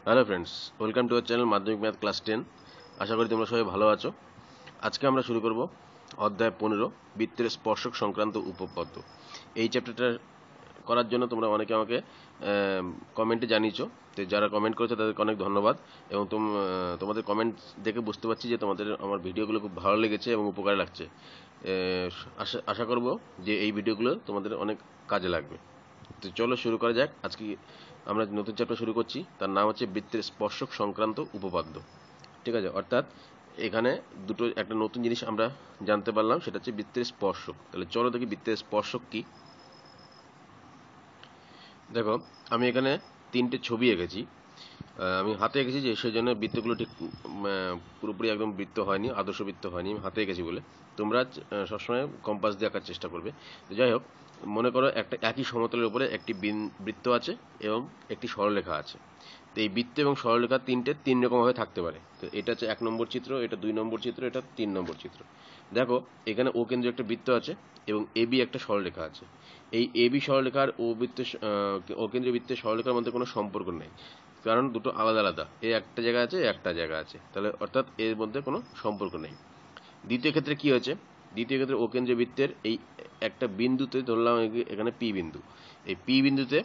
Hello friends, welcome to our channel মাধ্যমিক math class 10। আশা করি তোমরা সবাই ভালো আছো। আজকে আমরা শুরু করব অধ্যায় 15 বৃত্তের স্পর্শক সংক্রান্ত উপপাদ্য। এই চ্যাপ্টারটা করার জন্য তোমরা অনেকে আমাকে কমেন্টে জানিয়েছো। তো যারা কমেন্ট করেছো তাদেরকে অনেক ধন্যবাদ। এবং তোমাদের কমেন্ট দেখে বুঝতে পারছি যে তোমাদের আমার ভিডিওগুলো খুব ভালো লেগেছে এবং উপকারে লাগছে। আশা করব যে এই ভিডিওগুলো তোমাদের অনেক কাজে লাগবে। তো চলো শুরু করা যাক। আজকে আমরা নতুন চ্যাপ্টার শুরু করছি, তার নাম হচ্ছে বৃত্তের স্পর্শক সংক্রান্ত উপপাদ্য। ঠিক আছে, অর্থাৎ এখানে একটা নতুন জিনিস আমরা জানতে পারলাম, সেটা হচ্ছে বৃত্তের স্পর্শক। তাহলে চলো দেখি বৃত্তের স্পর্শক কি। দেখো, আমি এখানে তিনটে ছবি এঁকেছি। আমি হাতে এঁকেছি যে সেই জন্য বৃত্তগুলো ঠিক পুরোপুরি একদম বৃত্ত হয়নি, আদর্শ বৃত্ত হয়নি, আমি হাতে এঁকেছি বলে। তোমরা সবসময় কম্পাস দিয়ে আঁকার চেষ্টা করবে। তো যাই হোক, মনে করো একটা একই সমতলের উপরে একটি বৃত্ত আছে এবং একটি সরলরেখা আছে। তো এই বৃত্ত এবং সরলরেখা তিন রকমভাবে থাকতে পারে। তো এটা হচ্ছে 1 নম্বর চিত্র, এটা 2 নম্বর চিত্র, এটা 3 নম্বর চিত্র। দেখো, এখানে ও কেন্দ্রে একটা বৃত্ত আছে এবং এবি একটা সরলরেখা আছে। এই এবি সরলরেখার ও কেন্দ্রীয় বৃত্তের সরলরেখার মধ্যে কোনো সম্পর্ক নেই, কারণ দুটো আলাদা আলাদা। এ একটা জায়গা আছে, একটা জায়গা আছে, তাহলে অর্থাৎ এর মধ্যে কোনো সম্পর্ক নেই। দ্বিতীয় ক্ষেত্রে কি হয়েছে? দ্বিতীয় ক্ষেত্রে ও কেন্দ্রীয় বৃত্তের এই একটা বিন্দুতে ধরলাম এখানে পি বিন্দু। এই পি বিন্দুতে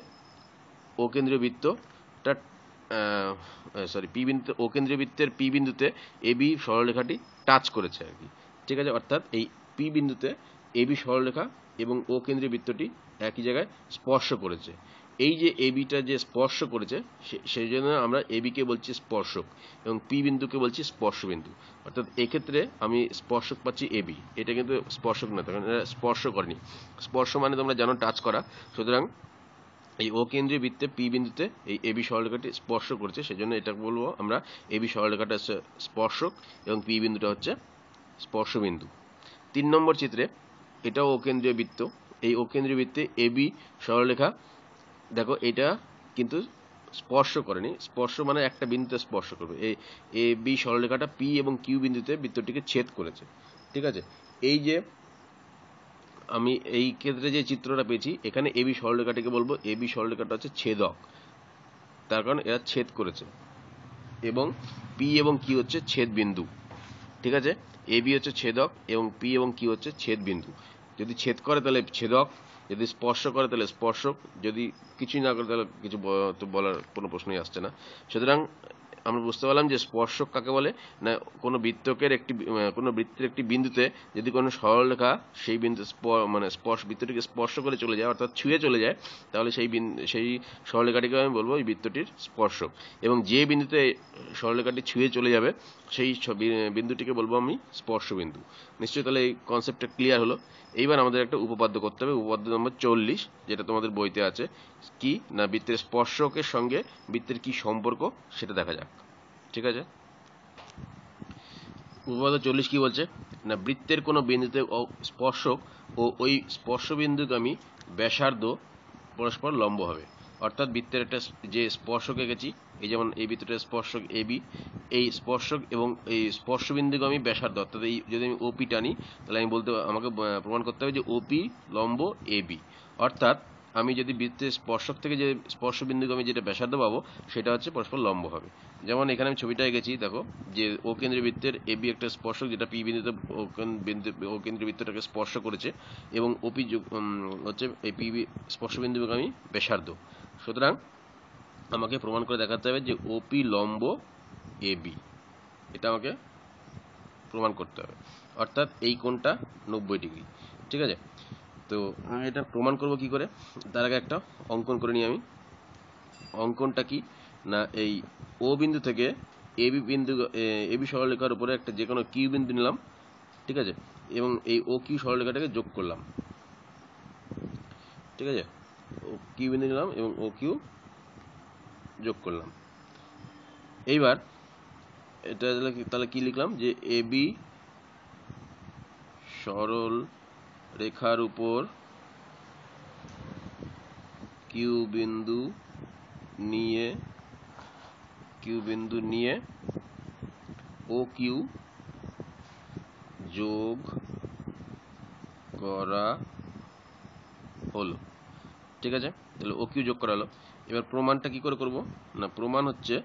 ও কেন্দ্রীয় বৃত্তটা পি বিন্দুতে ও কেন্দ্রীয় বৃত্তের পি বিন্দুতে এবি সরলরেখাটি টাচ করেছে আর কি। ঠিক আছে, অর্থাৎ এই পি বিন্দুতে এবি সরলরেখা এবং ও কেন্দ্রীয় বৃত্তটি একই জায়গায় স্পর্শ করেছে। এই যে এবিটা যে স্পর্শ করেছে, সেই জন্য আমরা এবিকে বলছি স্পর্শক এবং পি বিন্দুকে বলছি স্পর্শ বিন্দু। অর্থাৎ এক্ষেত্রে আমি স্পর্শক পাচ্ছি এবি, এটা কিন্তু স্পর্শক না, তখন এটা স্পর্শ করেনি। স্পর্শ মানে তোমরা জানো টাচ করা। সুতরাং এই ও কেন্দ্রীয় বৃত্তে পি বিন্দুতে এই এবি সরলরেখাটি স্পর্শ করছে, সেজন্য এটা বলবো আমরা এবি সরলরেখাটা হচ্ছে স্পর্শক এবং পি বিন্দুটা হচ্ছে স্পর্শবিন্দু। 3 নম্বর চিত্রে এটাও ও কেন্দ্রীয় বৃত্ত। এই ও কেন্দ্রীয় বৃত্তে এবি সরলরেখা, দেখো এটা কিন্তু স্পর্শ করেনি। স্পর্শ মানে একটা বিন্দুতে স্পর্শ করবে। এই এবি সরলরেখাটা পি এবং কিউ বিন্দুতে বৃত্তটিকে ছেদ করেছে। ঠিক আছে, এই যে আমি এই ক্ষেত্রে যে চিত্রটা পেয়েছি, এখানে এবি সরলরেখাটিকে বলবো এবি সরলরেখাটা হচ্ছে ছেদক, তার কারণ এরা ছেদ করেছে। এবং পি এবং কিউ হচ্ছে ছেদ বিন্দু। ঠিক আছে, এবি হচ্ছে ছেদক এবং পি এবং কিউ হচ্ছে ছেদ বিন্দু। যদি ছেদ করে তাহলে ছেদক, যদি স্পর্শ করে তাহলে স্পর্শক, যদি কিছুই না করে তাহলে কিছু তো বলার কোনো প্রশ্নই আসছে না। সুতরাং আমরা বুঝতে পারলাম যে স্পর্শক কাকে বলে না, কোনো বৃত্তের একটি বিন্দুতে যদি কোনো সরলরেখা সেই বিন্দু মানে বৃত্তটিকে স্পর্শ করে চলে যায়, অর্থাৎ ছুঁয়ে চলে যায়, তাহলে সেই সরলরেখাটিকে আমি বলবো এই বৃত্তটির স্পর্শক। এবং যে বিন্দুতে সরলরেখাটি ছুঁয়ে চলে যাবে সেই বিন্দুটিকে বলবো আমি স্পর্শবিন্দু। নিশ্চয়ই তাহলে এই কনসেপ্টটা ক্লিয়ার হলো। এইবার আমাদের একটা উপপাদ্য করতে হবে, উপপাদ্য নম্বর 40, যেটা তোমাদের বইতে আছে। কি না, বৃত্তের স্পর্শকের সঙ্গে বৃত্তের কি সম্পর্ক সেটা দেখা যাক। ঠিক আছে, উপপাদ্য 40 কি বলছে না, বৃত্তের কোনো বিন্দুতে স্পর্শক ও ওই স্পর্শবিন্দুগামী ব্যাসার্ধ পরস্পর লম্ব হবে। অর্থাৎ বৃত্তের একটা যে স্পর্শক এঁকেছি, এই যেমন এই বৃত্তটার স্পর্শক এবি, এই স্পর্শক এবং এই স্পর্শবিন্দুগামী ব্যাসার্ধ, অর্থাৎ এই যদি আমি ওপি টানি, তাহলে আমাকে প্রমাণ করতে হবে যে ওপি লম্ব এবি। অর্থাৎ আমি যদি বৃত্তের স্পর্শক থেকে যে স্পর্শবিন্দুগামী যেটা ব্যাসার্ধ পাবো, সেটা হচ্ছে পরস্পর লম্ব হবে। যেমন এখানে আমি ছবিটা এঁকেছি, দেখো যে ও কেন্দ্রীয় বৃত্তের এবি একটা স্পর্শক, যেটা পি বিন্দুতে ও কেন্দ্রীয় বৃত্তটাকে স্পর্শ করেছে, এবং ওপি হচ্ছে এই পি স্পর্শবিন্দুগামী ব্যাসার্ধ। সুতরাং আমাকে প্রমাণ করে দেখাতে হবে যে ওপি লম্ব এবি, এটা আমাকে প্রমাণ করতে হবে। অর্থাৎ এই কোণটা 90 ডিগ্রি। ঠিক আছে, তো আমি এটা প্রমাণ করব কি করে, তার আগে একটা অঙ্কন করে নিই আমি। অঙ্কনটা কি না, এই ও বিন্দু থেকে এবি সরলরেখার উপরে একটা যে কোনো কিউ বিন্দু নিলাম। ঠিক আছে, এবং এই ও কিউ সরলরেখাটাকে যোগ করলাম। ঠিক আছে, ও কিউ বিন্দু নিলাম এবং ও কিউ যোগ করলাম। এইবার এটা তাহলে কি লিখলাম যে এবি সরল রেখার উপর কিউ বিন্দু নিয়ে ও কিউ যোগ করা হলো। ঠিক আছে, তাহলে ও কিউ যোগ করা হলো। এবার প্রমাণটা কি করে করব না, প্রমাণ হচ্ছে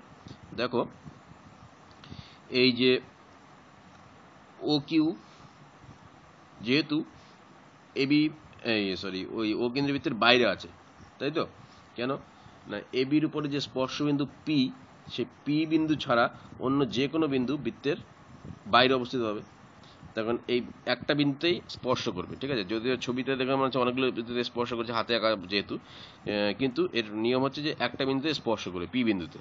দেখো এই যে ও কিউ যেহেতু এবি ওই ও কেন্দ্রবৃত্তের বাইরে আছে, তাই তো? কেন না, এবির উপরে যে স্পর্শবিন্দু পি, সেই পি বিন্দু ছাড়া অন্য যে কোনো বিন্দু বৃত্তের বাইরে অবস্থিত হবে। তখন এই একটা বিন্দুতেই স্পর্শ করবে, ঠিক আছে? যদিও ছবিতে দেখা মনে হচ্ছে অনেকগুলো বিন্দুতে স্পর্শ করছে, হাতে আঁকা যেহেতু, কিন্তু এর নিয়ম হচ্ছে যে একটা বিন্দুতে স্পর্শ করে, পি বিন্দুতে,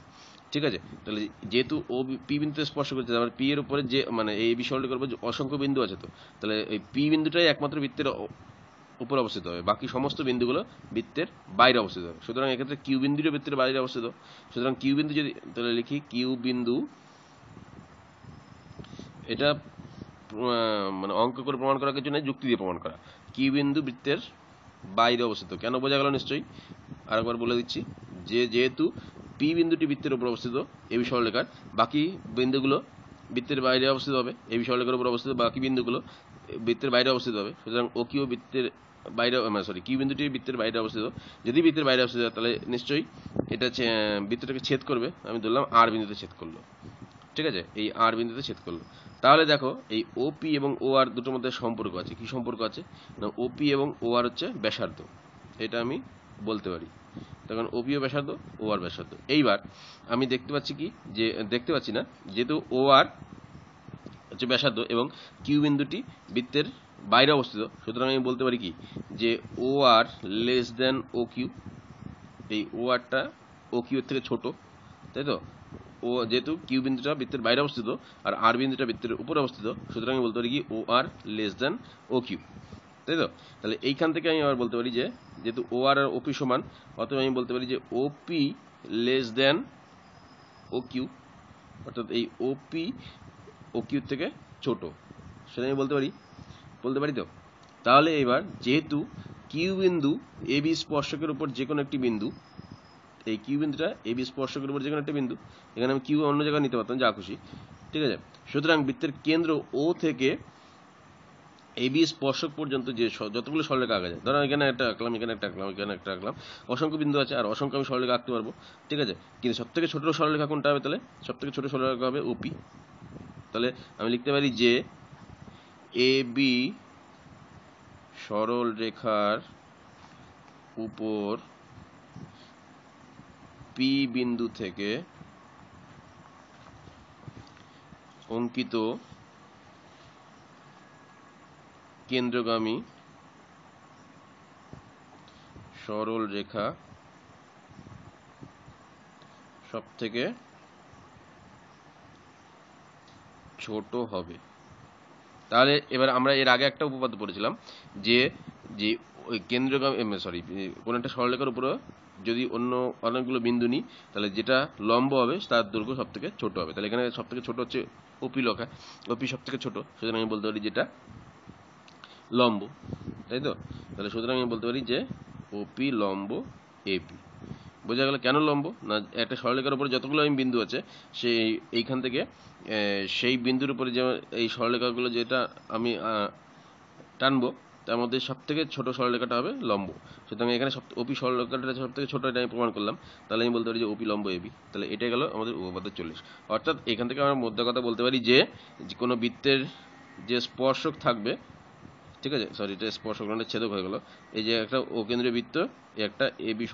ঠিক আছে? তাহলে যেহেতু ও পি বিন্দুতে স্পর্শ করছে, তাহলে পি এর উপরে যে মানে এই বিষয়টি করবো যে অসংখ্য বিন্দু আছে, তো তাহলে এই পি বিন্দুটাই একমাত্র বৃত্তের উপরে অবস্থিত হবে, বাকি সমস্ত বিন্দুগুলো বৃত্তের বাইরে অবস্থিত হবে। সুতরাং এক্ষেত্রে কিউ বিন্দুটা বৃত্তের বাইরে অবস্থিত। সুতরাং কিউ বিন্দু যদি তাহলে লিখি, কিউ বিন্দু, এটা মানে অঙ্ক করে প্রমাণ করার কিছু নেই, যুক্তি দিয়ে প্রমাণ করা। কিউ বিন্দু বৃত্তের বাইরে অবস্থিত। কেন বোঝা গেল নিশ্চয়ই? আরেকবার বলে দিচ্ছি যে যেহেতু পি বিন্দুটি বৃত্তের উপর অবস্থিত এবি সরলরেখার, বাকি বিন্দুগুলো বৃত্তের বাইরে অবস্থিত হবে। এবি সরলরেখার উপর অবস্থিত বাকি বিন্দুগুলো বৃত্তের বাইরে অবস্থিত হবে। সুতরাং ও কিউ বৃত্তের বাইরে, কিউ বিন্দুটি বৃত্তের বাইরে অবস্থিত। যদি বৃত্তের বাইরে অবস্থিত হয়, তাহলে নিশ্চয়ই এটা বৃত্তটাকে ছেদ করবে। আমি ধরলাম আর বিন্দুতে ছেদ করলো, ঠিক আছে? এই আর বিন্দুতে ছেদ করলো। তাহলে দেখো এই ওপি এবং ও আর দুটোর মধ্যে সম্পর্ক আছে। কি সম্পর্ক আছে না, ওপি এবং ও আর হচ্ছে ব্যাসার্ধ, এটা আমি বলতে পারি। তখন ওপিও ব্যাসার্ধ, ও আর ব্যাসার্ধ। এইবার আমি দেখতে পাচ্ছি কি, যে দেখতে পাচ্ছি না, যেহেতু ও আর হচ্ছে ব্যাসার্ধ এবং কিউ বিন্দুটি বৃত্তের বাইরে অবস্থিত, সুতরাং আমি বলতে পারি কি, যে ও আর লেস দেন ও কিউ। এই ও আরটা ও কিউ এর থেকে ছোট, তাই তো? ও যেহেতু কিউ বিন্দুটা বৃত্তের বাইরে অবস্থিত আর আর বিন্দুটা বৃত্তের উপরে অবস্থিত, সুতরাং আমি বলতে পারি কি, ও আর লেস দেন ও কিউ, তাই তো? তাহলে এইখান থেকে আমি আবার বলতে পারি যে যেহেতু ও আর ওপি সমান, অতএব আমি বলতে পারি যে ওপি লেস দেন ও কিউ, অর্থাৎ এই ওপি ও কিউর থেকে ছোট, সেটা আমি বলতে পারি তো? তাহলে এবার যেহেতু কিউ বিন্দু এবি স্পর্শকের উপর যে কোনো একটি বিন্দু, এই কিউ বিন্দুটা এবি স্পর্শকের উপর যে কোনো একটা বিন্দু, এখানে আমি কিউ অন্য জায়গায় নিতে পারতাম, যা খুশি, ঠিক আছে? সুতরাং বৃত্তের কেন্দ্র ও থেকে এবি স্পর্শক পর্যন্ত যে যতগুলো সরলরেখা আঁকা যায়, ধরো এখানে একটা আঁকলাম, এখানে একটা আঁকলাম, এখানে একটা আঁকলাম, অসংখ্য বিন্দু আছে আর অসংখ্য আমি সরলরেখা আঁকতে পারবো, ঠিক আছে? কিন্তু সব থেকে ছোট সরলরেখা কোনটা হবে? তাহলে সব থেকে ছোট সরলরেখা হবে ওপি। তাহলে আমি লিখতে পারি যে এ বি সরল রেখার উপর পি বিন্দু থেকে অঙ্কিত কেন্দ্রগামী সরল রেখা সব থেকে ছোট হবে। তাহলে এবার আমরা এর আগে একটা উপপাদ্য পড়েছিলাম যে যে ওই কেন্দ্রগামী কোন একটা সরলরেখার উপরে যদি অন্য অনেকগুলো বিন্দু নিই, তাহলে যেটা লম্ব হবে তার দৈর্ঘ্য সব থেকে ছোট হবে। তাহলে এখানে সব থেকে ছোট হচ্ছে ওপি রেখা, ওপি সব থেকে ছোট, সুতরাং আমি বলতে পারি যেটা লম্ব, তাই তো? তাহলে সুতরাং আমি বলতে পারি যে ওপি লম্ব এপি। বোঝা গেল কেন লম্ব? না, একটা সরলরেখার উপরে যতগুলো বিন্দু আছে সেই এইখান থেকে সেই বিন্দুর উপরে যে এই সরলরেখাগুলো যেটা আমি টানবো, তার মধ্যে সব থেকে ছোট সরলরেখাটা হবে লম্ব। সুতরাং এখানে ওপি সরলরেখাটা সব থেকে ছোট, এটা আমি প্রমাণ করলাম। তাহলে আমি বলতে পারি যে ওপি লম্ব এবি। তাহলে এটাই গেল আমাদের উপপাদ্য 40। অর্থাৎ এখান থেকে আমরা মধ্যে কথা বলতে পারি যে কোনো বৃত্তের যে স্পর্শক থাকবে, ঠিক আছে? এটা স্পর্শক মানে ছেদক হয়ে গেল। এই যে একটা ও কেন্দ্রীয় বৃত্ত, একটা এবি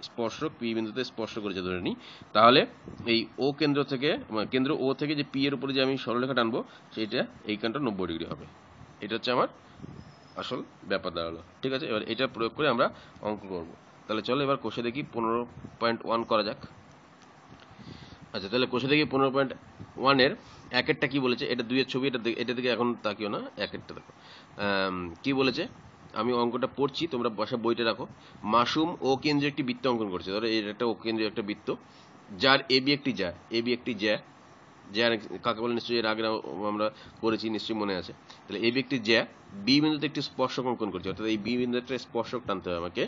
স্পর্শক পি বিন্দুতে স্পর্শ করেছে ধরে নিই, তাহলে এই ও কেন্দ্র থেকে কেন্দ্র ও থেকে যে পি এর উপরে যে আমি সরলরেখা টানবো, সেটা এইখানটা 90 ডিগ্রি হবে। এটা হচ্ছে আমার আসল ব্যাপার দাঁড়ালো, ঠিক আছে? এবার এটা প্রয়োগ করে আমরা অঙ্ক করব। তাহলে চলো এবার কোষে দেখি 15.1 করা যাক। আচ্ছা, তাহলে কোষে দেখি 15.1 এর একেরটা কি বলেছে, এটা 2 এর ছবি, এটা দিকে এখন তাকিও না, একেরটা দেখো কি বলেছে। আমি অঙ্কটা পড়ছি, তোমরা বসে বইটা রাখো। মাসুম ও কেন্দ্রে একটি বৃত্ত অঙ্কন করছে। ধরো এর একটা ও কেন্দ্রে একটা বৃত্ত, যার এবি একটি জ্যা, এবি একটি জ্যা, জ্যা কাকে বলে নিশ্চয়ই এর আগে আমরা করেছি, নিশ্চয়ই মনে আছে। তাহলে এবি একটি জ্যা বি বিন্দুতে একটি স্পর্শক অঙ্কন করছে, অর্থাৎ এই বি বিন্দুতে একটা স্পর্শক টানতে হবে আমাকে,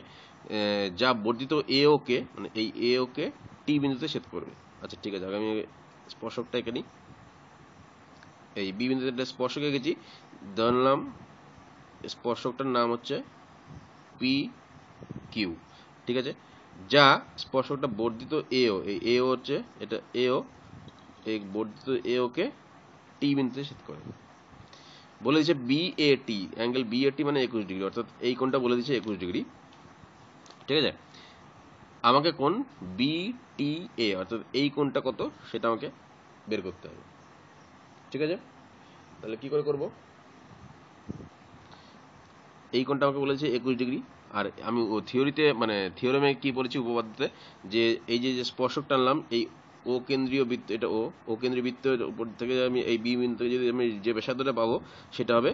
যা বর্ধিত এ ও কে, মানে এই এ ও কে টি বিন্দুতে ছেদ করবে। আচ্ছা ঠিক আছে, আমি স্পর্শকটা এঁকে নিই। এই বি বিন্দুতে একটা স্পর্শক এঁকেছি, ধরলাম স্পর্শকটার নাম হচ্ছে পি কিউ, ঠিক আছে? যা স্পর্শকটা বর্ধিত এও, এই এও হচ্ছে এটা এও, এই বর্ধিত এও কে টি বিন্দুতে ছেদ করে। বলে দিচ্ছে বিএটি, অ্যাঙ্গেল বিএটি মানে 21 ডিগ্রি, অর্থাৎ এই কোণটা বলে দিচ্ছে 21 ডিগ্রি। ঠিক আছে, আমাকে কোণ বিটিএ অর্থাৎ এই কোণটা কত সেটা আমাকে বের করতে হবে। ঠিক আছে, তাহলে কি করে করব? এই কোণটা আমাকে বলেছে 21 ডিগ্রি, আর আমি থিওরিতে মানে থিওরেমে কি পড়েছি উপপাদ্যতে, যে এই যে স্পর্শক টানলাম এই ও কেন্দ্রীয় বৃত্ত, এটা ও কেন্দ্রীয় বৃত্তের উপর থেকে আমি এই বি বিন্দু থেকে যদি আমি যে ব্যাসার্ধটা পাবো সেটা হবে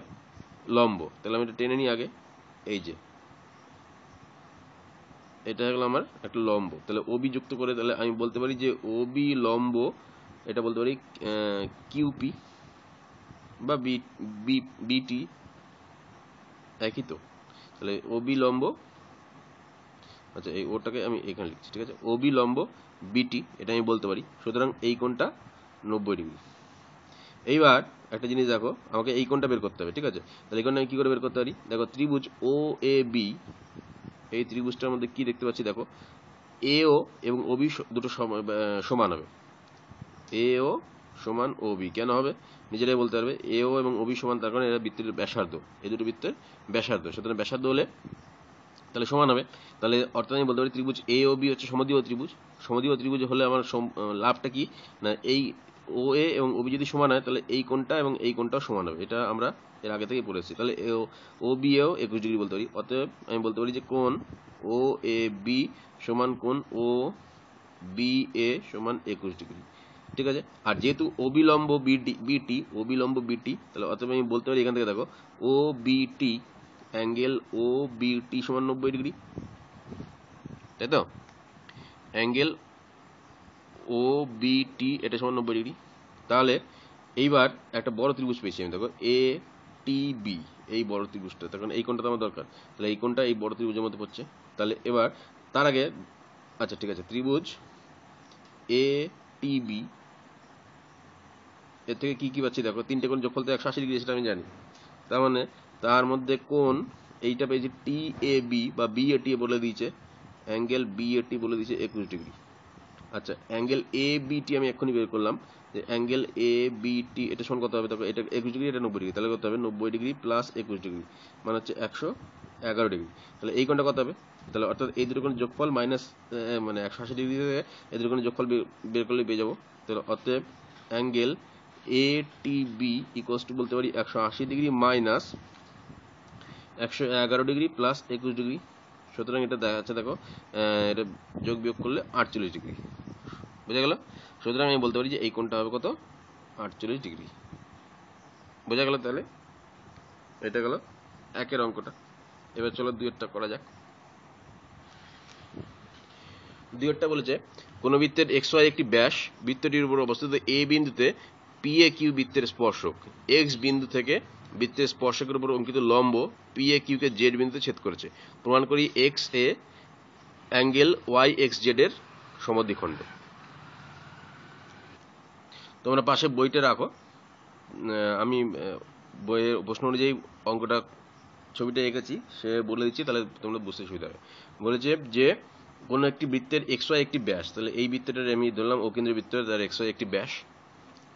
লম্ব। তাহলে আমি এটা টেনে নিই আগে, এই যে এটা হলো আমার একটা লম্ব, তাহলে ওবি যুক্ত করে তাহলে আমি বলতে পারি যে ওবি লম্ব, এটা বলতে পারি কিউপি বা বিটি, একই তো। তাহলে ওবি লম্ব, আচ্ছা এই ওটাকে আমি এখানে লিখছি, ঠিক আছে, ওবি লম্ব বিটি, এটা আমি বলতে পারি। সুতরাং এই কোণটা 90 ডিগ্রি। এইবার একটা জিনিস দেখো, আমাকে এই কোণটা বের করতে হবে। ঠিক আছে, তাহলে এই কোণটা আমি কি করে বের করতে পারি? দেখো ত্রিভুজ ও এ বি, এই ত্রিভুজটার মধ্যে কি দেখতে পাচ্ছি দেখো, এও এবং ওবি দুটো সমান হবে। এও সমান ওবি কেন হবে নিজেরাই বলতে পারবে। এও এবং ওবি সমান, তার কারণে এরা বৃত্তের ব্যাসার্ধ, এই দুটো বৃত্তের ব্যাসার্ধ, সুতরাং ব্যাসার্ধ হলে তাহলে সমান হবে। তাহলে অর্থাৎ আমি বলতে পারি ত্রিভুজ এ ও বি হচ্ছে সমদ্বিবাহু ত্রিভুজ। সমদ্বিবাহু ত্রিভুজ হলে আমার লাভটা কি না, এই ও এ এবং ওবি যদি সমান হয় তাহলে এই কোণটা এবং এই কোণটাও সমান হবে, এটা আমরা এর আগে থেকেই পড়েছি। তাহলে ও বি এও 21 ডিগ্রি বলতে পারি। অতএব আমি বলতে পারি যে কোণ ও এ বি সমান কোণ ও বি এ সমান 21 ডিগ্রি। ঠিক আছে, আর যেহেতু অবিলম্ব বিটি, অবিলম্ব বিটি, তাহলে অতএব আমি বলতে পারি এখান থেকে দেখো ও বিটি, অ্যাঙ্গেল ও বিটি সমান 90 ডিগ্রি, তাই তো? অ্যাঙ্গেল ও বিটি এটা সমান 90 ডিগ্রি। তাহলে এইবার একটা বড় ত্রিভুজ পেয়েছি আমি, দেখো এ টি বি, এই বড় ত্রিভুজটা, তখন এই কোণটা তো আমার দরকার, তাহলে এই কোণটা এই বড় ত্রিভুজের মধ্যে পড়ছে। তাহলে এবার তার আগে, আচ্ছা ঠিক আছে, ত্রিভুজ এ টি বি, এর থেকে কি কি পাচ্ছি দেখো, তিনটে কোণ যোগফল তো 180 ডিগ্রি, সেটা আমি জানি। তার মানে তার মধ্যে কোণ এইটা পেয়েছি টি এ বি বা বি এ টি বলে দিয়েছে, অ্যাঙ্গেল বি এ টি বলে দিয়েছে 21 ডিগ্রি। আচ্ছা, অ্যাঙ্গেল এ বি টি আমি এক্ষুনি বের করলাম, যে অ্যাঙ্গেল এ বি টি এটা সমান কত হবে দেখো, এটা 21 ডিগ্রি, এটা 90 ডিগ্রি, তাহলে কত হবে 90 ডিগ্রি প্লাস 21 ডিগ্রি মানে হচ্ছে 111 ডিগ্রি। তাহলে এই কোণটা কত হবে? তাহলে অর্থাৎ এই দুটো কোণের যোগফল মাইনাস মানে 180 ডিগ্রি থেকে এই দুটো কোণের যোগফল বের করলে পেয়ে যাবো। তাহলে অতএব angle A T B equals to বলতে পারি 180 degree minus 111 degree plus 21 degree. সুতরাং এটা দেখা যাচ্ছে দেখো, এটা যোগ বিয়োগ করলে 48 ডিগ্রি, বোঝা গেল? সুতরাং আমি বলতে পারি যে এই কোণটা হবে কত, 48 ডিগ্রি। বোঝা গেল? তাহলে এটা গেল একের অঙ্কটা। এবার চলো দুইয়েরটা করা যাক। দুইয়েরটা বলেছে কোন বৃত্তের এক্স ওয়াই একটি ব্যাস, বৃত্তটির উপর অবস্থিত এ বিন্দুতে পি এ কিউ বৃত্তের স্পর্শক এক্স বিন্দু থেকে বৃত্তের স্পর্শকের উপর অঙ্কিত লম্ব পি এ কিউ কে জেড বিন্দুতে ছেদ করেছে। প্রমাণ করি X A angle Y X Z এর সমদ্বিখণ্ড। তোমরা পাশে বইটা রাখো, আমি বইয়ের প্রশ্ন অনুযায়ী অঙ্কটা ছবিটা এঁকেছি, সে বলে দিচ্ছি, তাহলে তোমরা বুঝতে সুবিধা হবে। বলেছে যে কোনো একটি বৃত্তের এক্স ওয়াই একটি ব্যাস, তাহলে এই বৃত্তটার আমি ধরলাম ও কেন্দ্রীয় বৃত্ত, তার এক্স ওয়াই একটি ব্যাস।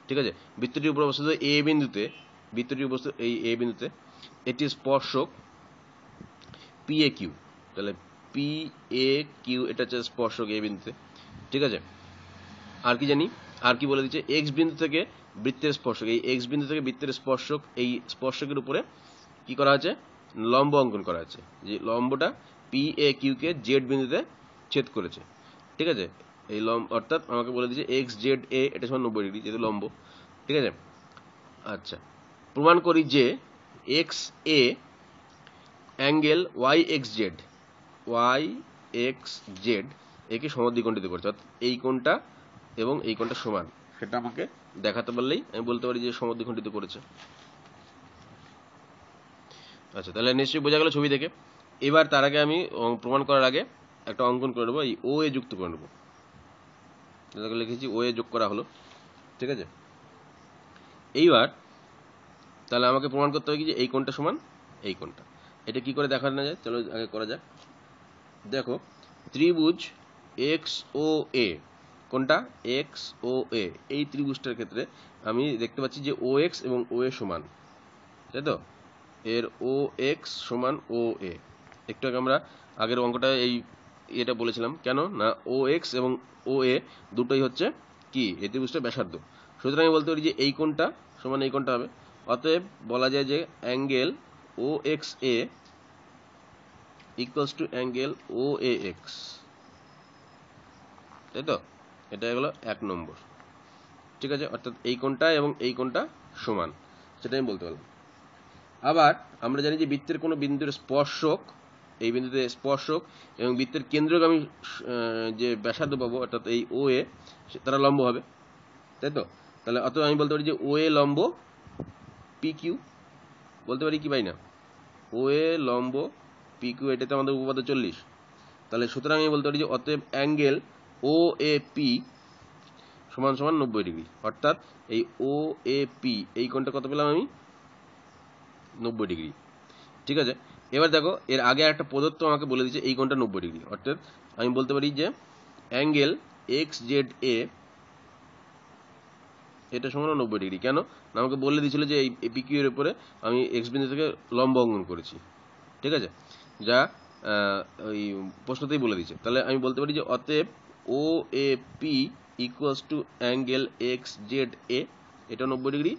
ঠিক আছে, বৃত্তটির উপর অবস্থিত এ বিন্দুতে, বৃত্তটির উপস্থিত এই এ বিন্দুতে এটি স্পর্শক পি এ কিউ, তাহলে পি এ কিউ এটা হচ্ছে স্পর্শক এ বিন্দুতে। ঠিক আছে, আর কি জানি, আর কি বলে দিচ্ছে, এক্স বিন্দু থেকে বৃত্তের স্পর্শক, এই এক্স বিন্দু থেকে বৃত্তের স্পর্শক, এই স্পর্শকের উপরে কি করা আছে, লম্ব অঙ্কন করা আছে, যে লম্বটা পি এ কিউ কে জেড বিন্দুতে ছেদ করেছে। ঠিক আছে, এই লম্ব অর্থাৎ আমাকে বলে দিচ্ছে এক্স জেড এ এটা সমান 90 ডিগ্রি, যেহেতু লম্ব। ঠিক আছে, আচ্ছা প্রমাণ করি যে X A angle Y X Z, Y X Z একে সমদ্বিখণ্ডিত করছে, অর্থাৎ এই কোণটা এবং এই কোণটা সমান, সেটা আমাকে দেখাতে পারলেই আমি বলতে পারি যে সমদ্বিখণ্ডিত করেছে। আচ্ছা, তাহলে নিশ্চয়ই বোঝা গেল ছবি দেখে। এবার তার আগে আমি প্রমাণ করার আগে একটা অঙ্কন করে নেবো, এই ও এ যুক্ত করে নেবো। লিখেছি ও এ যোগ করা হলো। ঠিক আছে, এইবার তাহলে আমাকে প্রমাণ করতে হবে কি যে এই কোণটা সমান এই কোণটা। এটা কি করে দেখানো যায়, চলো আগে করা যাক। দেখো ত্রিভুজ এক্স ও এ, কোনটা এক্স ও এ, এই ত্রিভুজটার ক্ষেত্রে আমি দেখতে পাচ্ছি যে ও এক্স এবং ও এ সমান, তাই তো, এর ও এক্স সমান ও এ। একটু আগে আমরা আগের অঙ্কটা এটা বলেছিলাম, কেন না ও এক্স এবং ও এ দুটোই হচ্ছে কি এই ত্রিভুজটা ব্যাসার্ধ। সুতরাং আমি বলতে পারি যে এই কোণটা সমান এই কোণটা হবে। অতএব বলা যায় যে angle O X A equals to angle O A X, তাই তো, এটা হলো 1 নম্বর। ঠিক আছে, অর্থাৎ এই কোণটা এবং এই কোণটা সমান, সেটা আমি বলতে পারলাম। আবার আমরা জানি যে বৃত্তের কোনো বিন্দুর স্পর্শক, এই বিন্দুতে স্পর্শক এবং বৃত্তের কেন্দ্রগামী যে ব্যাসার্ধ পাবো অর্থাৎ এই ও এ, তারা লম্ব হবে, তাই তো। তাহলে অতএব আমি বলতে পারি যে ও এ লম্ব পি কিউ, বলতে পারি কি পাই না, ও এ লম্ব পি কিউ, এটাতে আমাদের উপপাদ্য 40। তাহলে সুতরাং আমি বলতে পারি যে অতএব অ্যাঙ্গেল ও এ পি সমান সমান 90 ডিগ্রি, অর্থাৎ এই ও এ পি এই কোণটা কত পেলাম আমি, 90 ডিগ্রি। ঠিক আছে, এবার দেখো এর আগে একটা প্রদত্ত আমাকে বলে দিচ্ছে এই কোণটা 90 ডিগ্রি, অর্থাৎ আমি বলতে পারি যে অ্যাঙ্গেল এক্স জেড এ এটা সমান 90 ডিগ্রি। কেন না আমাকে বলে দিয়েছিল যে এই পিকিউ এর উপরে আমি এক্স বিন্দু থেকে লম্ব অঙ্কন করেছি, ঠিক আছে, যা ওই প্রশ্নতেই বলে দিচ্ছে। তাহলে আমি বলতে পারি যে অতএব O A P equals to angle X Z A, এটা 90 ডিগ্রি,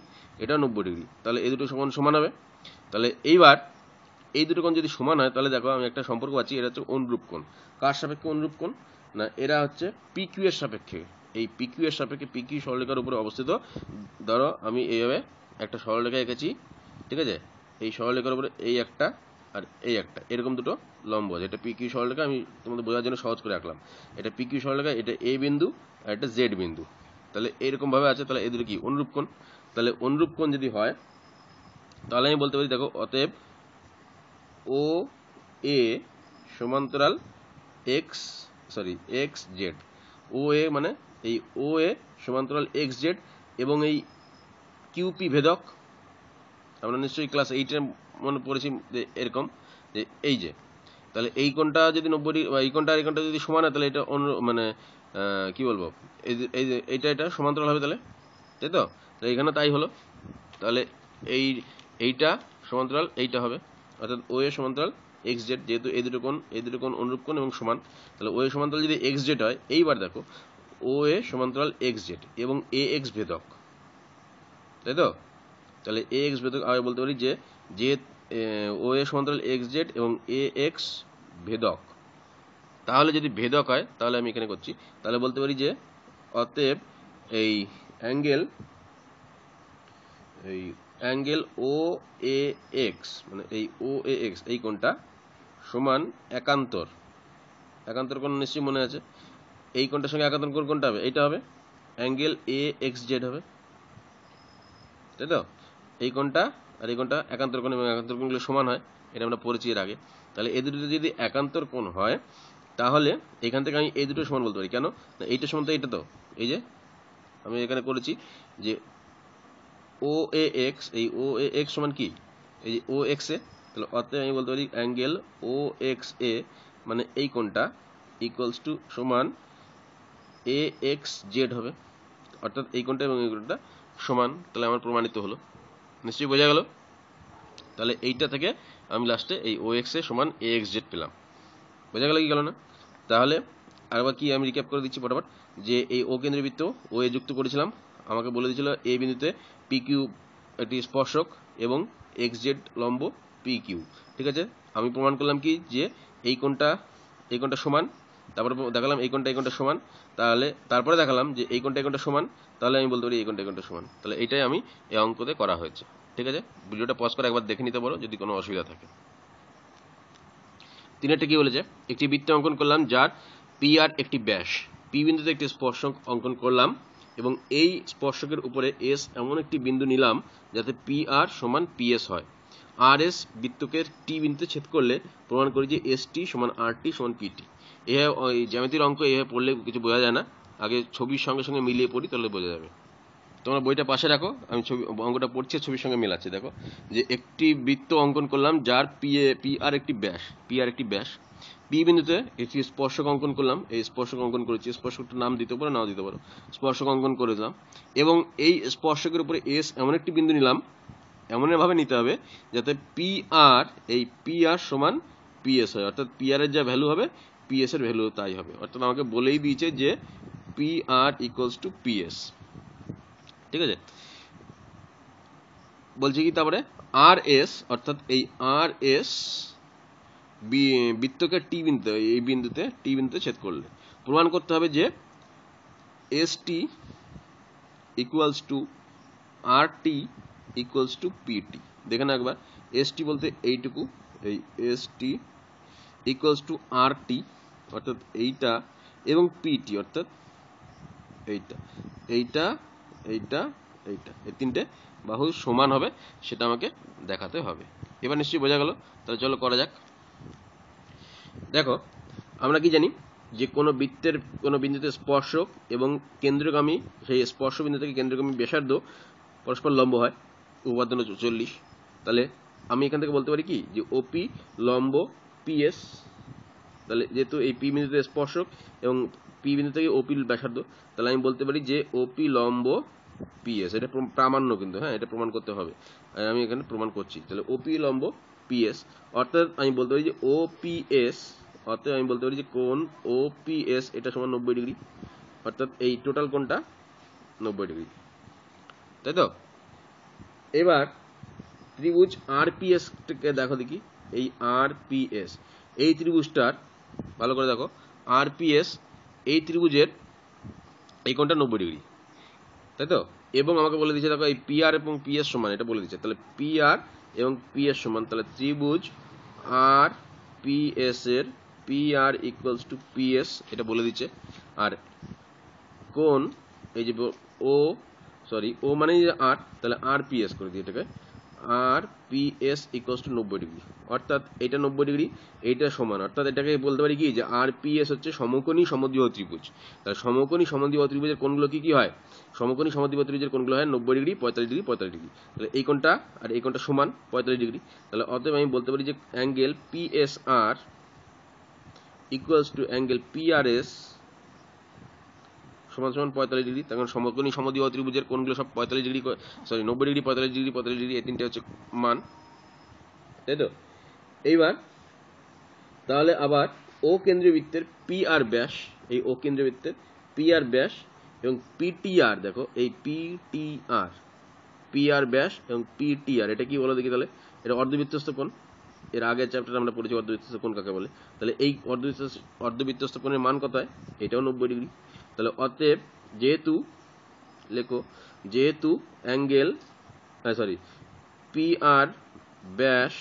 এটা 90 ডিগ্রি, তাহলে এই দুটো সমান সমান হবে। তাহলে এইবার এই দুটো কোণ যদি সমান হয় তাহলে দেখো আমি একটা সম্পর্ক পাচ্ছি, এটা হচ্ছে অনুরূপ কোণ। কার সাপেক্ষে অনুরূপ কোণ না, এরা হচ্ছে পিকিউ এর সাপেক্ষে। এই পিকিউ এর সাপেক্ষে পিকিউ সরলরেখার উপরে অবস্থিত। ধরো আমি এইভাবে একটা সরলরেখা এঁকেছি, ঠিক আছে, এই সরলরেখার উপরে এই একটা আর এই একটা, এরকম দুটো লম্ব আছে। এটা পিকিউ সরলরেখা, আমি তোমাদের বোঝার জন্য সহজ করে আঁকলাম। এটা পিকিউ সরলরেখা, এটা এ বিন্দু আর এটা জেড বিন্দু, তাহলে এরকম ভাবে আছে। তাহলে এদের কি অনুরূপ কোণ। তাহলে অনুরূপ কোণ যদি হয় তাহলে আমি বলতে পারি দেখো অতএব ও এ সমান্তরাল এক্স জেড, ও এ মানে এই ও এ সমান্তরাল এক্স জেড, এবং এই কিউপি ভেদক আমরা নিশ্চয়ই ক্লাস 8 এ মনে পড়েছি যে এরকম যে এই যে, তাহলে এই কোণটা যদি 90 ডিগ্রি, এই কোণটা আর এই কোণটা যদি সমান হয় তাহলে এটা অন্য মানে কি বলবো, এই যে এটা সমান্তরাল হবে, তাহলে তাই তো, এখানে তাই হলো। তাহলে এইটা সমান্তরাল এইটা হবে, অর্থাৎ ও এ সমান্তরাল এক্স জেড, যেহেতু এই দুটো কোণ অনুরূপ কোণ এবং সমান, তাহলে ও এ সমান্তরাল যদি এক্স জেড হয়, এইবার দেখো ও এ সমান্তরাল এক্স জেড এবং এ এক্স ভেদক, তাই তো। তাহলে এ এক্স ভেদক আমি বলতে পারি যে ও এ সমান্তরাল এক্স জেড এবং এ এক্স ভেদক। তাহলে যদি ভেদক হয় তাহলে আমি এখানে করছি, তাহলে বলতে পারি যে অতএব এই অ্যাঙ্গেল ও এ এক্স মানে এই ও এ এক্স এই কোণটা সমান একান্তর কোণ নিশ্চয়ই মনে আছে, এই কোণটার সঙ্গে একান্তর কোণ কোনটা হবে, এইটা হবে অ্যাঙ্গেল এ এক্স জেড হবে, তাই তো। এই কোণটা আর এই কোণটা একান্তর কোণ এবং একান্তর কোণগুলো সমান হয়, এটা আমরা পড়েছি এর আগে। তাহলে এই দুটো যদি একান্তর কোণ হয় তাহলে এখান থেকে আমি এই দুটো সমান বলতে পারি। কেন না এইটা সমান তো এইটা, তো এই যে আমি এখানে করেছি যে ও এ এক্স, এই ও এ এক্স সমান কি এই যে ও এক্স এ, তাহলে অতএব আমি বলতে পারি অ্যাঙ্গেল ও এক্স এ মানে এই কোণটা ইকুয়ালস টু সমান এ এক্স জেড হবে, অর্থাৎ এই কোণটা এবং এই কোণটা সমান। তাহলে আমার প্রমাণিত হলো, নিশ্চয়ই বোঝা গেল। তাহলে এইটা থেকে আমি লাস্টে এই ও এক্স এ সমান এ এক্স জেড পেলাম, বোঝা গেল কি গেল না। তাহলে আরেকবার কি আমি রিক্যাপ করে দিচ্ছি ফটাফট, যে এই ও কেন্দ্রবৃত্ত ও এ যুক্ত করেছিলাম, আমাকে বলে দিয়েছিল এ বিন্দুতে পি কিউ একটি স্পর্শক এবং এক্স জেড লম্ব পি কিউ, ঠিক আছে। আমি প্রমাণ করলাম কি যে এই কোণটা সমান, তারপরে দেখালাম এই কোণটা সমান, তারপরে দেখালাম যে এই কোণটা সমান, তাহলে আমি বলতে পারি এই কোণটা সমান। তাহলে এইটাই আমি এই অঙ্কতে করা হয়েছে, ঠিক আছে। ভিডিওটা পজ করে একবার দেখে নিতে পারো যদি কোনো অসুবিধা থাকে। 3 কি বলেছে, একটি বৃত্ত অঙ্কন করলাম যার পি আর একটি ব্যাস, পি বিন্দুতে একটি স্পর্শক অঙ্কন করলাম এবং এই স্পর্শকের উপরে এস এমন একটি বিন্দু নিলাম যাতে পি আর সমান পি এস হয়। আর এস বৃত্তকের টি বিন্দুতে ছেদ করলে প্রমাণ করি যে এস টি সমান আর টি সমান পিটি। এই জ্যামিতির অঙ্ক এভাবে পড়লে কিছু বোঝা যায় না, আগে ছবির সঙ্গে সঙ্গে মিলিয়ে পড়ি তাহলে বোঝা যাবে। তো তোমরা বইটা পাশে রাখো, আমি ছবি অঙ্কটা পড়ছি, ছবির সঙ্গে মেলাচ্ছি। দেখো যে একটি বৃত্ত অঙ্কন করলাম যার পি আর একটি ব্যাস, পি বিন্দুতে একটি স্পর্শক অঙ্কন করলাম। এই স্পর্শক অঙ্কন করেছি, স্পর্শকটার নাম দিতে পারো নাও দিতে পারো, স্পর্শক অঙ্কন করে দিলাম। এবং এই স্পর্শকের উপরে এস এমন একটি বিন্দু নিলাম, এমনভাবে নিতে হবে যাতে পি আর সমান পিএস হয়, অর্থাৎ পি আর এর যা ভ্যালু হবে পিএস এর ভ্যালু তাই হবে। অর্থাৎ আমাকে বলেই দিয়েছে যে P R equals to PS. ঠিক আছে, বলছি কি তারপরে আর এস, অর্থাৎ এই আর এস বৃত্তকে টি বিন্দুতে ছেদ করলে প্রমাণ করতে হবে যে S T equals to R T equals to PT. দেখে না একবার, এস টি বলতে এইটুকু, এই S T equals to R T অর্থাৎ এইটা, এবং পিটি অর্থাৎ এইটা এইটা এইটা এইটা, এই তিনটে বাহু সমান হবে, সেটা আমাকে দেখাতে হবে। এবার নিশ্চয়ই বোঝা গেল। তাহলে চলো করা যাক। দেখো আমরা কি জানি যে কোনো বৃত্তের কোনো বিন্দুতে স্পর্শক এবং কেন্দ্রগামী, সেই স্পর্শ বিন্দু থেকে কেন্দ্রগামী ব্যাসার্ধ পরস্পর লম্ব হয়, উপাদান 40। তাহলে আমি এখান থেকে বলতে পারি কি যে ওপি লম্ব পিএস। তাহলে যেহেতু এই পি বিন্দুতে স্পর্শক এবং পি বিন্দু থেকে ওপি ব্যাসার্ধ, তাহলে আমি বলতে পারি যে ওপি লম্ব পিএস। এটা প্রামাণ্য কিন্তু, হ্যাঁ এটা প্রমাণ করতে হবে, আমি এখানে প্রমাণ করছি। তাহলে ওপি লম্ব পিএস, অর্থাৎ আমি বলতে পারি যে ওপিএস, অর্থাৎ আমি বলতে পারি যে কোণ ওপিএস এটা সমান 90 ডিগ্রি, অর্থাৎ এই টোটাল কোণটা 90 ডিগ্রি, তাই তো। এবার ত্রিভুজ আরপিএস কে দেখো দেখি, এই আরপিএস এই ত্রিভুজটার ভালো করে দেখো, আরপিএস এই ত্রিভুজের এই কোণটা 90 ডিগ্রি, তাই তো। এবং আমাকে বলে দিচ্ছে দেখো এই পি আর এবং পিএস সমান, এটা বলে দিচ্ছে। তাহলে পি আর এবং পিএস সমান, তাহলে ত্রিভুজ আর পিএস এর P R equals to PS, এটা বলে দিচ্ছে। আর কোণ এই যে ও মানে আর, তাহলে আর পিএস করে দিই এটাকে, আর পিএস ইকুয়ালস টু 90 ডিগ্রি, অর্থাৎ এটা 90 ডিগ্রি, এইটা সমান। অর্থাৎ এটাকে বলতে পারি কি যে আর পিএস হচ্ছে সমকোণী সমদ্বিবাহু ত্রিভুজ। তাহলে সমকোণী সমদ্বিবাহু ত্রিভুজের কোণগুলো কি কি হয়? সমকোণী সমদ্বিবাহু ত্রিভুজের কোণগুলো হয় 90 ডিগ্রি, 45 ডিগ্রি, 45 ডিগ্রি। তাহলে এই কোণটা আর এই কোণটা সমান 45 ডিগ্রি। তাহলে অতএব আমি বলতে পারি যে angle PSR equals to angle PRS সমান সমান 45 ডিগ্রি। তখন সমকোণী সমদ্বিবাহু ত্রিভুজের কোণগুলো সব 45 ডিগ্রি, 90 ডিগ্রি, 45 ডিগ্রি, 45 ডিগ্রি, এই তিনটে হচ্ছে মান, তাই তো। এইবার তাহলে আবার ও কেন্দ্রীয় বৃত্তের পি আর ব্যাস, এই ও কেন্দ্রীয় বৃত্তের পি আর ব্যাস এবং পিটিআর, দেখো এই পি আর ব্যাস এবং পিটিআর, এটা কি বলো দেখি। তাহলে এটা অর্ধবৃত্তস্থ কোণ, এর আগের চ্যাপ্টারে আমরা পড়েছি অর্ধবৃত্তস্থ কোণ কাকে বলে। তাহলে এই অর্ধবৃত্তস্থ কোণের মান কত হয়? এটাও 90 ডিগ্রি। তাহলে অতএব যেহেতু অ্যাঙ্গেল পি আর ব্যাস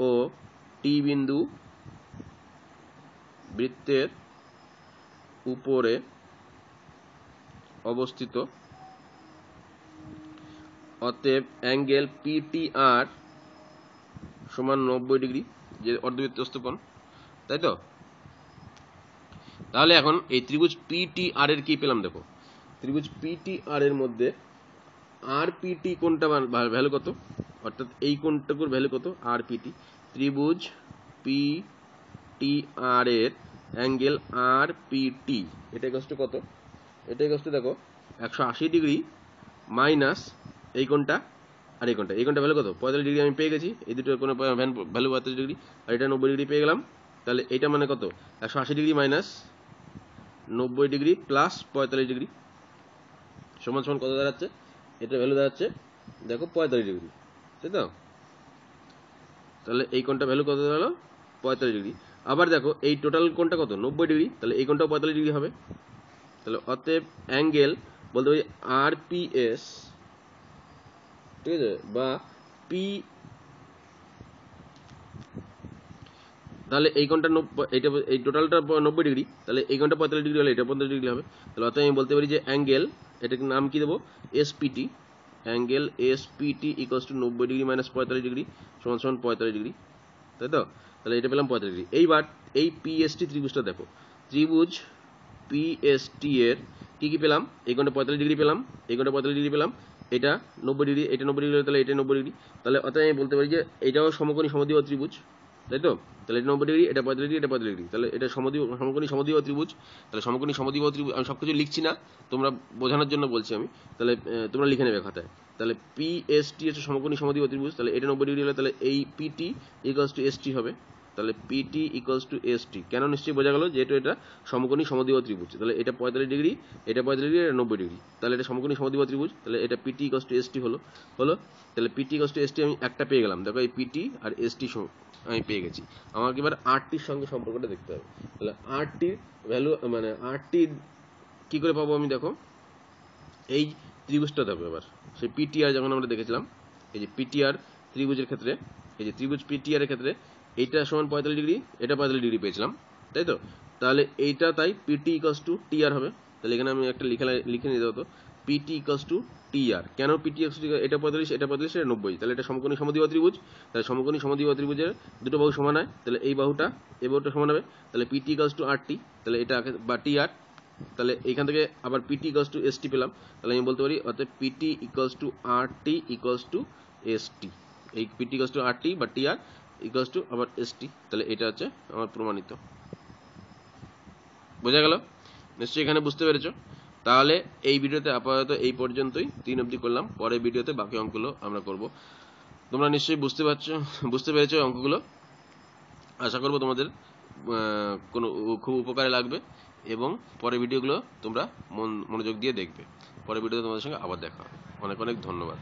ও টি বিন্দু বৃত্তের উপরে অবস্থিত, অতএব অ্যাঙ্গেল পিটিআর সমান 90 ডিগ্রি, যে অর্ধবৃত্তস্থ কোণ, তাই তো। তাহলে এখন এই ত্রিভুজ পিটিআর এর কি পেলাম দেখো, ত্রিভুজ পিটিআর এর মধ্যে আর পিটি কোণটা ভ্যালু কত, অর্থাৎ এই কোণটার ভ্যালু কত, আর পিটি। ত্রিভুজ পিটিআর এর অ্যাঙ্গেল আর পিটি এটা ইকুয়ালস টু কত, এটা ইকুয়ালস টু দেখো 180 ডিগ্রি মাইনাস এই কোণটা আর এই কোণটা ভ্যালু কত, 45 ডিগ্রি আমি পেয়ে গেছি। এই দুটো কোনো ভ্যালু 45 ডিগ্রি, আর এটা 90 ডিগ্রি পেয়ে গেলাম। তাহলে এটা মানে কত, 180 degree minus 90 degree plus 45 degree সমান সমান কত দাঁড়াচ্ছে, এটা ভ্যালু দাঁড়াচ্ছে দেখো 45 ডিগ্রি, তাই তো। তাহলে এই কোণটা ভ্যালু কত দাঁড়ালো, 45 ডিগ্রি। আবার দেখো এই টোটাল কোণটা কত, 90 ডিগ্রি, তাহলে এই কোণটাও 45 ডিগ্রি হবে। তাহলে অতএব অ্যাঙ্গেল বলতে পারি আরপিএস, ঠিক আছে, বা পি, তাহলে এই কোণটা এইটা এই টোটালটা 90 ডিগ্রি, তাহলে এই কোণটা 45 ডিগ্রি হলে এটা 45 ডিগ্রি হবে। তাহলে অতএব আমি বলতে পারি যে অ্যাঙ্গেল, এটাকে নাম কি দেবো, SPT, angle SPT equals to 90 degree minus 45 degree সমান সমান 45 ডিগ্রি, তাই তো। তাহলে এটা পেলাম 45 ডিগ্রি। এইবার এই পিএসটি ত্রিভুজটা দেখো, ত্রিভুজ পিএসটি এর কি পেলাম, এই কোণটা 45 ডিগ্রি পেলাম, এই কোণটা 45 ডিগ্রি পেলাম, এটা 90 ডিগ্রি, এটা 90 ডিগ্রি, তাহলে এটা 90 ডিগ্রি। তাহলে অর্থাৎ আমি বলতে পারি যে এটাও সমকোণী সমদ্বিবাহু ত্রিভুজ, তাই তো? তাহলে এটা 90 ডিগ্রি, এটা 45 ডিগ্রি, এটা 45 ডিগ্রি, তাহলে এটা সমকোণী সমদ্বিবাহু ত্রিভুজ। তাহলে সমকোণী সমদ্বিবাহু ত্রিভুজ, আমি সবকিছু লিখছি না, তোমরা বোঝানোর জন্য বলছি আমি। তাহলে তোমরা লিখে নেবে খাতায়। তাহলে পিএসটি হচ্ছে সমকোণী সমদ্বিবাহু ত্রিভুজ, তাহলে এটা 90 ডিগ্রি হলে তাহলে এই পিটি ইকুয়ালস টু এসটি হবে। তাহলে পিটি ইকুয়ালস টু এসটি, কেন নিশ্চয়ই বোঝা গেল, যেহেতু এটা সমকোণী সমদ্বিবাহু ত্রিভুজ। তাহলে এটা 45 ডিগ্রি, এটা 45 ডিগ্রি, এটা 90 ডিগ্রি, তাহলে এটা সমকোণী সমদ্বিবাহু ত্রিভুজ। তাহলে এটা পিটি ইকুয়ালস টু এসটি হলো। তাহলে পিটি ইকুয়ালস টু এসটি আমি একটা পেয়ে গেলাম। দেখো এই পিটি আর এসটি আমি পেয়ে গেছি। আমাকে এবার আরটির সঙ্গে সম্পর্কটা দেখতে হবে। তাহলে আরটির ভ্যালু মানে আরটির কি করে পাবো আমি, দেখো এই ত্রিভুজটা দেবো এবার, সেই পিটিআর যখন আমরা দেখেছিলাম, এই যে পিটিআর ত্রিভুজের ক্ষেত্রে, এই যে ত্রিভুজ পিটিআর এর ক্ষেত্রে এইটা সমান 45 ডিগ্রি, এটা 45 ডিগ্রি পেয়েছিলাম, তাই তো? তাহলে এইটা তাই পিটি ইকুয়ালস টু টিআর হবে। তাহলে এখানে আমি একটা লিখে নিতে হতো পিটি ইকুয়ালস টু টিআর। কেন পিটি ইকুয়ালস টু, এটা 45, এটা 45, এটা 90, তাহলে এটা সমকোণী সমদ্বিবাহু ত্রিভুজ। তাহলে সমকোণী সমদ্বিবাহু ত্রিভুজের দুটো বাহু সমান হয়, তাহলে এই বাহুটা এই বাহুটা সমান হবে। তাহলে পিটি ইকুয়ালস টু আরটি, তাহলে এটা বা টিআর। তাহলে এখান থেকে আবার পিটি ইকুয়ালস টু এসটি পেলাম। তাহলে আমি বলতে পারি অর্থাৎ PT equals to RT equals to ST. এই পিটি ইকুয়ালস টু আরটি বা টিআর ইকুয়ালস টু আবার এসটি। তাহলে এটা হচ্ছে আমার প্রমাণিত। বোঝা গেল? নিশ্চয়ই এখানে বুঝতে পেরেছো। তাহলে এই ভিডিওতে আপাতত এই পর্যন্তই, 3 অবধি করলাম। পরের ভিডিওতে বাকি অঙ্কগুলো আমরা করব। তোমরা নিশ্চয়ই বুঝতে পেরেছো অঙ্কগুলো। আশা করবো তোমাদের কোনো খুব উপকারে লাগবে এবং পরের ভিডিওগুলো তোমরা মনোযোগ দিয়ে দেখবে। পরের ভিডিওতে তোমাদের সঙ্গে আবার দেখা হবে। অনেক অনেক ধন্যবাদ।